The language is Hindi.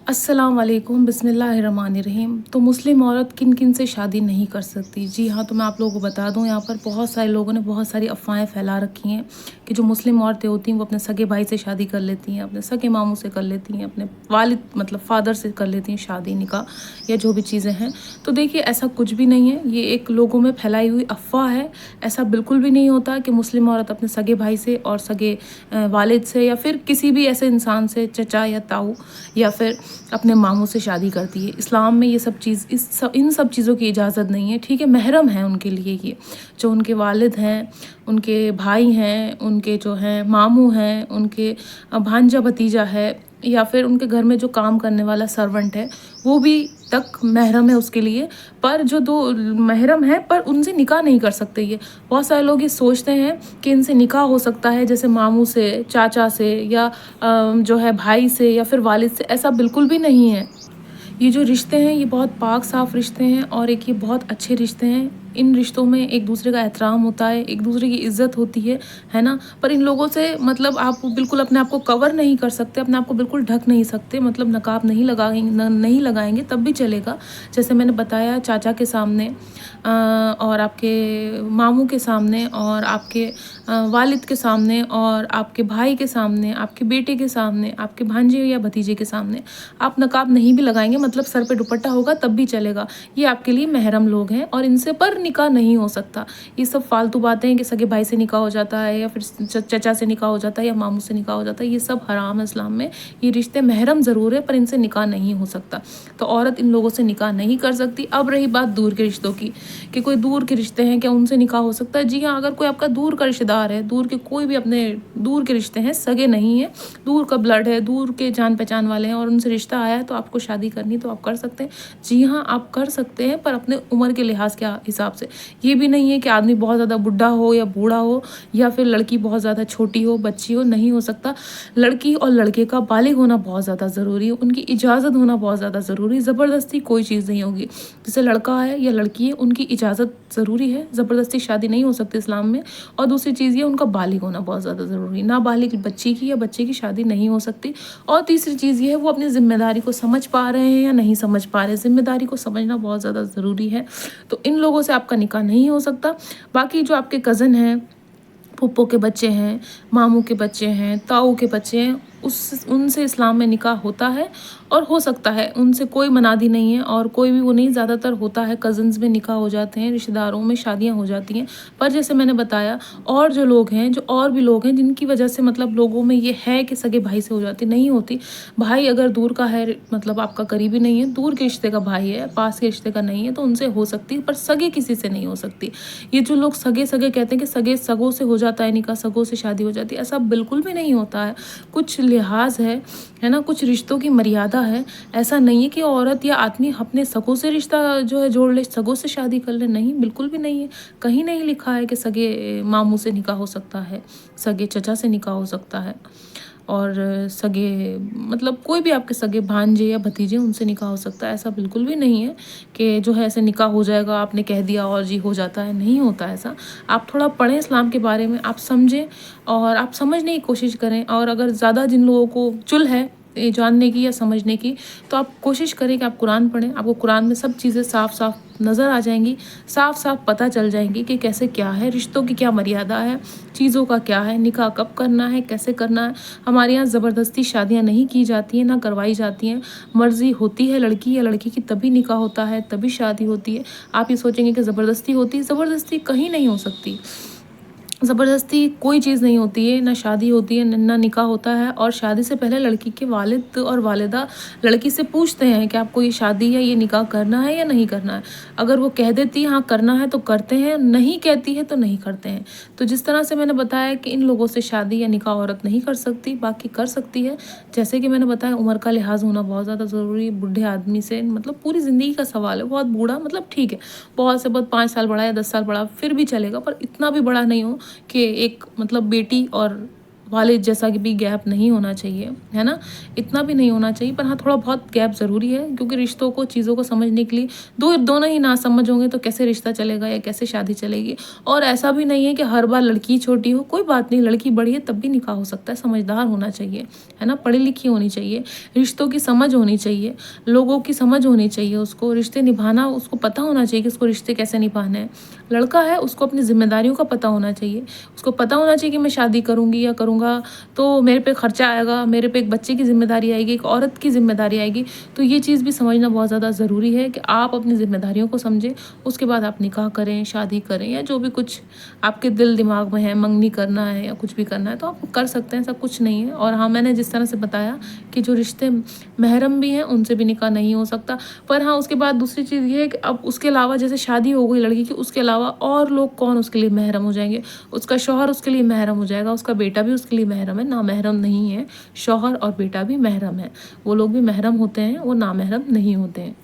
अस्सलाम वालेकुम बिस्मिल्लाहिर्रहमानिर्रहीम। तो मुस्लिम औरत किन किन से शादी नहीं कर सकती? जी हाँ, तो मैं आप लोगों को बता दूँ, यहाँ पर बहुत सारे लोगों ने बहुत सारी अफ़वाहें फैला रखी हैं कि जो मुस्लिम औरतें होती हैं वो अपने सगे भाई से शादी कर लेती हैं, अपने सगे मामू से कर लेती हैं, अपने वालिद मतलब फ़ादर से कर लेती हैं शादी, निकाह या जो भी चीज़ें हैं। तो देखिए, ऐसा कुछ भी नहीं है, ये एक लोगों में फैलाई हुई अफ़वाह है। ऐसा बिल्कुल भी नहीं होता कि मुस्लिम औरत अपने सगे भाई से और सगे वालिद से या फिर किसी भी ऐसे इंसान से, चचा या ताऊ या फिर अपने मामू से शादी करती है। इस्लाम में ये सब चीज़ इन सब चीज़ों की इजाज़त नहीं है, ठीक है? महरम है उनके लिए ये, जो उनके वालिद हैं, उनके भाई हैं, उनके जो हैं मामू हैं, उनके भांजा भतीजा है या फिर उनके घर में जो काम करने वाला सर्वेंट है, वो भी तक महरम है उसके लिए। पर जो दो महरम है पर उनसे निकाह नहीं कर सकते ये। बहुत सारे लोग ये सोचते हैं कि इनसे निकाह हो सकता है, जैसे मामू से, चाचा से या जो है भाई से या फिर वालिद से। ऐसा बिल्कुल भी नहीं है। ये जो रिश्ते हैं ये बहुत पाक साफ़ रिश्ते हैं और एक ये बहुत अच्छे रिश्ते हैं। इन रिश्तों में एक दूसरे का एहतराम होता है, एक दूसरे की इज़्ज़त होती है ना? पर इन लोगों से मतलब आप बिल्कुल अपने आप को कवर नहीं कर सकते, अपने आप को बिल्कुल ढक नहीं सकते, मतलब नकाब नहीं लगाएंगे तब भी चलेगा। जैसे मैंने बताया, चाचा के सामने और आपके मामू के सामने और आपके वालिद के सामने और आपके भाई के सामने, आपके बेटे के सामने, आपके भांजे या भतीजे के सामने आप नकाब नहीं भी लगाएंगे, मतलब सर पे दुपट्टा होगा तब भी चलेगा। ये आपके लिए महरम लोग हैं और इनसे पर निकाह नहीं हो सकता। ये सब फालतू बातें हैं कि सगे भाई से निकाह हो जाता है या फिर चचा से निकाह हो जाता है या मामू से निकाह हो जाता है, ये सब हराम है इस्लाम में। ये रिश्ते महरम ज़रूर है पर इनसे निकाह नहीं हो सकता। तो औरत इन लोगों से निकाह नहीं कर सकती। अब रही बात दूर के रिश्तों की, कि कोई दूर के रिश्ते हैं, क्या उनसे निकाह हो सकता है? जी हाँ, अगर कोई आपका दूर का रिश्तेदार है, दूर के कोई भी अपने दूर के रिश्ते हैं, सगे नहीं है, दूर का ब्लड है, दूर के जान पहचान वाले हैं और उनसे रिश्ता आया है तो आपको शादी करनी तो आप कर सकते हैं। जी हाँ, आप कर सकते हैं, पर अपने उम्र के लिहाज के हिसाब से। ये भी नहीं है कि आदमी बहुत ज़्यादा बुढ़ा हो या बूढ़ा हो या फिर लड़की बहुत ज़्यादा छोटी हो, बच्ची हो, नहीं हो सकता। लड़की और लड़के का बालिग होना बहुत ज़्यादा ज़रूरी है, उनकी इजाज़त होना बहुत ज़्यादा ज़रूरी है। ज़बरदस्ती कोई चीज़ नहीं होगी। जैसे लड़का है या लड़की है, उनकी इजाज़त ज़रूरी है, ज़बरदस्ती शादी नहीं हो सकती इस्लाम में। और दूसरी चीज़ ये, उनका बालिग होना बहुत ज़्यादा ज़रूरी है। नाबालिग बच्ची की या बच्चे की शादी नहीं हो सकती। और तीसरी चीज़ ये है, वो अपनी ज़िम्मेदारी को समझ पा रहे हैं या नहीं समझ पा रहे हैं। ज़िम्मेदारी को समझना बहुत ज़्यादा ज़रूरी है। तो इन लोगों से आपका निकाह नहीं हो सकता। बाकी जो आपके कज़न हैं, फूफो के बच्चे हैं, मामू के बच्चे हैं, ताऊ के बच्चे हैं, उनसे इस्लाम में निकाह होता है और हो सकता है। उनसे कोई मनादी नहीं है और कोई भी वो नहीं, ज़्यादातर होता है कज़न्स में निकाह हो जाते हैं, रिश्तेदारों में शादियां हो जाती हैं। पर जैसे मैंने बताया, और जो लोग हैं, जो और भी लोग हैं जिनकी वजह से मतलब लोगों में ये है कि सगे भाई से हो जाती, नहीं होती। भाई अगर दूर का है, मतलब आपका करीबी नहीं है, दूर के रिश्ते का भाई है, पास के रिश्ते का नहीं है, तो उनसे हो सकती है, पर सगे किसी से नहीं हो सकती। ये जो लोग सगे सगे कहते हैं कि सगों से हो जाता है निकाह, सगों से शादी हो जाती है, ऐसा बिल्कुल भी नहीं होता है। कुछ लिहाज है ना, कुछ रिश्तों की मर्यादा है। ऐसा नहीं है कि औरत या आदमी अपने सगों से रिश्ता जो है जोड़ ले, सगों से शादी कर ले, नहीं, बिल्कुल भी नहीं है। कहीं नहीं लिखा है कि सगे मामू से निकाह हो सकता है, सगे चचा से निकाह हो सकता है और सगे मतलब कोई भी आपके सगे भांजे या भतीजे, उनसे निकाह हो सकता है। ऐसा बिल्कुल भी नहीं है कि जो है ऐसे निकाह हो जाएगा, आपने कह दिया और जी हो जाता है, नहीं होता ऐसा। आप थोड़ा पढ़ें इस्लाम के बारे में, आप समझें और आप समझने की कोशिश करें। और अगर ज़्यादा जिन लोगों को चुल है ये जानने की या समझने की, तो आप कोशिश करें कि आप कुरान पढ़ें। आपको कुरान में सब चीज़ें साफ साफ नज़र आ जाएंगी, साफ साफ पता चल जाएंगी कि कैसे क्या है, रिश्तों की क्या मर्यादा है, चीज़ों का क्या है, निकाह कब करना है, कैसे करना है। हमारे यहाँ ज़बरदस्ती शादियाँ नहीं की जाती हैं, ना करवाई जाती हैं। मर्ज़ी होती है लड़की या लड़की की तभी निकाह होता है, तभी शादी होती है। आप ये सोचेंगे कि ज़बरदस्ती होती है, ज़बरदस्ती कहीं नहीं हो सकती। ज़बरदस्ती कोई चीज़ नहीं होती है, ना शादी होती है, ना निकाह होता है। और शादी से पहले लड़की के वालिद और वालिदा लड़की से पूछते हैं कि आपको ये शादी या ये निकाह करना है या नहीं करना है। अगर वो कह देती है हाँ करना है तो करते हैं, नहीं कहती है तो नहीं करते हैं। तो जिस तरह से मैंने बताया कि इन लोगों से शादी या निकाह औरत नहीं कर सकती, बाकी कर सकती है। जैसे कि मैंने बताया, उम्र का लिहाज होना बहुत ज़्यादा ज़रूरी है। बूढ़े आदमी से मतलब पूरी ज़िंदगी का सवाल है। बहुत बूढ़ा मतलब ठीक है, बहुत से बहुत 5 साल बड़ा या 10 साल बड़ा फिर भी चलेगा, पर इतना भी बड़ा नहीं हो कि एक मतलब बेटी और वालिद जैसा कि भी गैप नहीं होना चाहिए, है ना? इतना भी नहीं होना चाहिए, पर हाँ थोड़ा बहुत गैप ज़रूरी है, क्योंकि रिश्तों को, चीज़ों को समझने के लिए दोनों ही नासमझ होंगे तो कैसे रिश्ता चलेगा या कैसे शादी चलेगी। और ऐसा भी नहीं है कि हर बार लड़की छोटी हो, कोई बात नहीं, लड़की बड़ी है तब भी निकाह हो सकता है। समझदार होना चाहिए, है ना? पढ़ी लिखी होनी चाहिए, रिश्तों की समझ होनी चाहिए, लोगों की समझ होनी चाहिए, उसको रिश्ते निभाना, उसको पता होना चाहिए कि उसको रिश्ते कैसे निभाने हैं। लड़का है, उसको अपनी ज़िम्मेदारियों का पता होना चाहिए, उसको पता होना चाहिए कि मैं शादी करूँगी या करूँगा तो मेरे पे खर्चा आएगा, मेरे पे एक बच्चे की ज़िम्मेदारी आएगी, एक औरत की ज़िम्मेदारी आएगी। तो ये चीज़ भी समझना बहुत ज़्यादा ज़रूरी है कि आप अपनी ज़िम्मेदारियों को समझें, उसके बाद आप निकाह करें, शादी करें, या जो भी कुछ आपके दिल दिमाग में है, मंगनी करना है या कुछ भी करना है तो आप कर सकते हैं, ऐसा कुछ नहीं है। और हाँ, मैंने जिस तरह से बताया कि जो रिश्ते महरम भी हैं उनसे भी निकाह नहीं हो सकता। पर हाँ, उसके बाद दूसरी चीज़ ये है कि अब उसके अलावा जैसे शादी हो गई लड़की की, उसके अलावा और लोग कौन उसके लिए महरम हो जाएंगे? उसका शौहर उसके लिए महरम हो जाएगा, उसका बेटा भी उसके लिए महरम है, नामहरम नहीं है। शौहर और बेटा भी महरम है, वो लोग भी महरम होते हैं, वो नामहरम नहीं होते हैं।